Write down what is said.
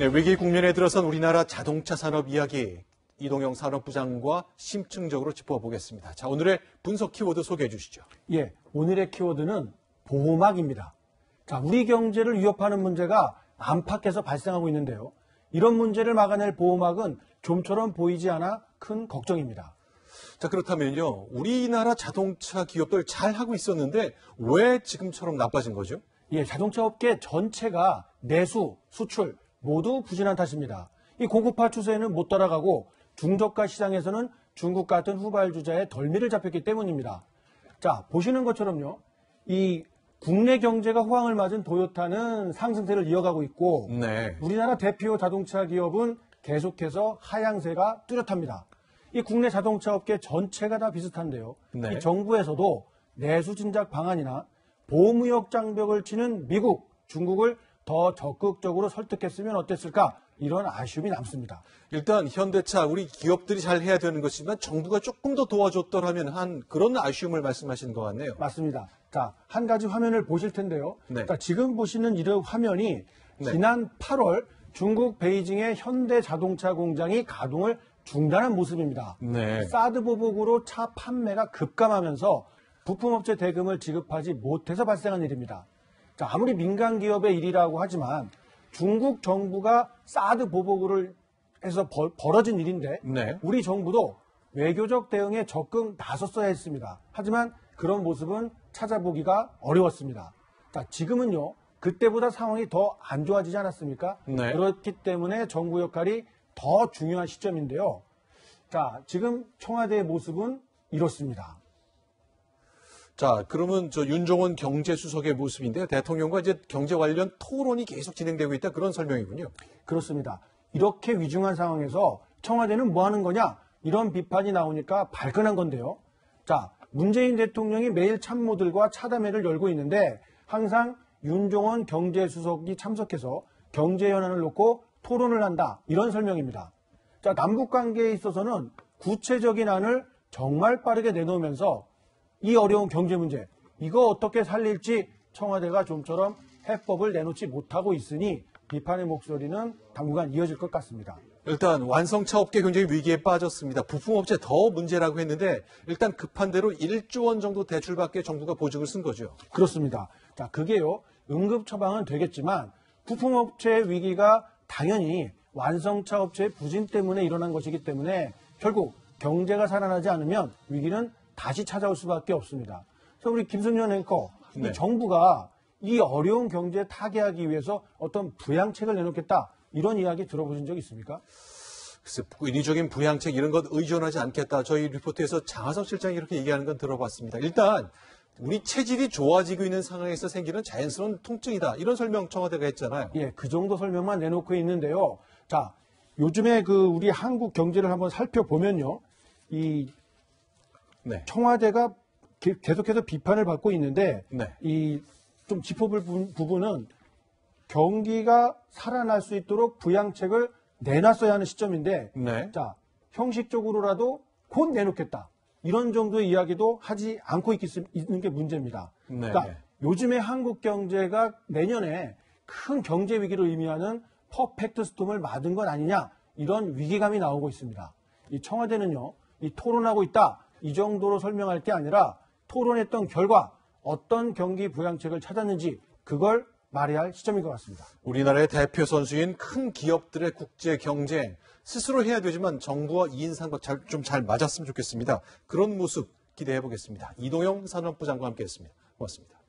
네, 위기 국면에 들어선 우리나라 자동차 산업 이야기 이동영 산업부장과 심층적으로 짚어보겠습니다. 자, 오늘의 분석 키워드 소개해 주시죠. 예, 오늘의 키워드는 보호막입니다. 자, 우리 경제를 위협하는 문제가 안팎에서 발생하고 있는데요. 이런 문제를 막아낼 보호막은 좀처럼 보이지 않아 큰 걱정입니다. 자, 그렇다면요. 우리나라 자동차 기업들 잘 하고 있었는데 왜 지금처럼 나빠진 거죠? 예, 자동차 업계 전체가 내수, 수출 모두 부진한 탓입니다. 이 고급화 추세에는 못 따라가고 중저가 시장에서는 중국 같은 후발주자의 덜미를 잡혔기 때문입니다. 자, 보시는 것처럼요. 이 국내 경제가 호황을 맞은 도요타는 상승세를 이어가고 있고 네. 우리나라 대표 자동차 기업은 계속해서 하향세가 뚜렷합니다. 이 국내 자동차 업계 전체가 다 비슷한데요. 네. 이 정부에서도 내수 진작 방안이나 보호무역 장벽을 치는 미국, 중국을 더 적극적으로 설득했으면 어땠을까? 이런 아쉬움이 남습니다. 일단 현대차 우리 기업들이 잘 해야 되는 것이지만 정부가 조금 더 도와줬더라면 한 그런 아쉬움을 말씀하시는 것 같네요. 맞습니다. 자, 한 가지 화면을 보실 텐데요. 네. 자, 지금 보시는 이 화면이 지난 8월 중국 베이징의 현대 자동차 공장이 가동을 중단한 모습입니다. 네. 사드 보복으로 차 판매가 급감하면서 부품업체 대금을 지급하지 못해서 발생한 일입니다. 자, 아무리 민간 기업의 일이라고 하지만 중국 정부가 사드 보복을 해서 벌어진 일인데 네. 우리 정부도 외교적 대응에 적극 나섰어야 했습니다. 하지만 그런 모습은 찾아보기가 어려웠습니다. 자, 지금은요. 그때보다 상황이 더 안 좋아지지 않았습니까? 네. 그렇기 때문에 정부 역할이 더 중요한 시점인데요. 자, 지금 청와대의 모습은 이렇습니다. 자, 그러면 저 윤종원 경제수석의 모습인데 대통령과 이제 경제 관련 토론이 계속 진행되고 있다 그런 설명이군요. 그렇습니다. 이렇게 위중한 상황에서 청와대는 뭐 하는 거냐? 이런 비판이 나오니까 발끈한 건데요. 자, 문재인 대통령이 매일 참모들과 차담회를 열고 있는데 항상 윤종원 경제수석이 참석해서 경제 현안을 놓고 토론을 한다. 이런 설명입니다. 자, 남북 관계에 있어서는 구체적인 안을 정말 빠르게 내놓으면서 이 어려운 경제 문제, 이거 어떻게 살릴지 청와대가 좀처럼 해법을 내놓지 못하고 있으니 비판의 목소리는 당분간 이어질 것 같습니다. 일단 완성차 업계 굉장히 위기에 빠졌습니다. 부품업체 더 문제라고 했는데 일단 급한 대로 1조 원 정도 대출받게 정부가 보증을 쓴 거죠. 그렇습니다. 자, 그게요. 응급 처방은 되겠지만 부품업체의 위기가 당연히 완성차 업체의 부진 때문에 일어난 것이기 때문에 결국 경제가 살아나지 않으면 위기는 다시 찾아올 수밖에 없습니다. 그래서 우리 김순현 앵커, 네. 이 정부가 이 어려운 경제에 타개하기 위해서 어떤 부양책을 내놓겠다 이런 이야기 들어보신 적 있습니까? 글쎄, 인위적인 부양책 이런 것 의존하지 않겠다. 저희 리포트에서 장하성 실장이 이렇게 얘기하는 건 들어봤습니다. 일단 우리 체질이 좋아지고 있는 상황에서 생기는 자연스러운 통증이다. 이런 설명 청와대가 했잖아요. 예, 그 정도 설명만 내놓고 있는데요. 자, 요즘에 우리 한국 경제를 한번 살펴보면요. 네. 청와대가 계속해서 비판을 받고 있는데 네. 좀 짚어볼 부분은 경기가 살아날 수 있도록 부양책을 내놨어야 하는 시점인데 네. 자, 형식적으로라도 곧 내놓겠다. 이런 정도의 이야기도 하지 않고 있는 게 문제입니다. 네. 그러니까 요즘에 한국 경제가 내년에 큰 경제 위기를 의미하는 퍼펙트 스톰을 맞은 건 아니냐 이런 위기감이 나오고 있습니다. 이 청와대는요. 이 토론하고 있다. 이 정도로 설명할 게 아니라 토론했던 결과 어떤 경기 부양책을 찾았는지 그걸 말해야 할 시점인 것 같습니다. 우리나라의 대표 선수인 큰 기업들의 국제 경쟁 스스로 해야 되지만 정부와 이인상과 좀 잘 맞았으면 좋겠습니다. 그런 모습 기대해 보겠습니다. 이동영 산업부장과 함께했습니다. 고맙습니다.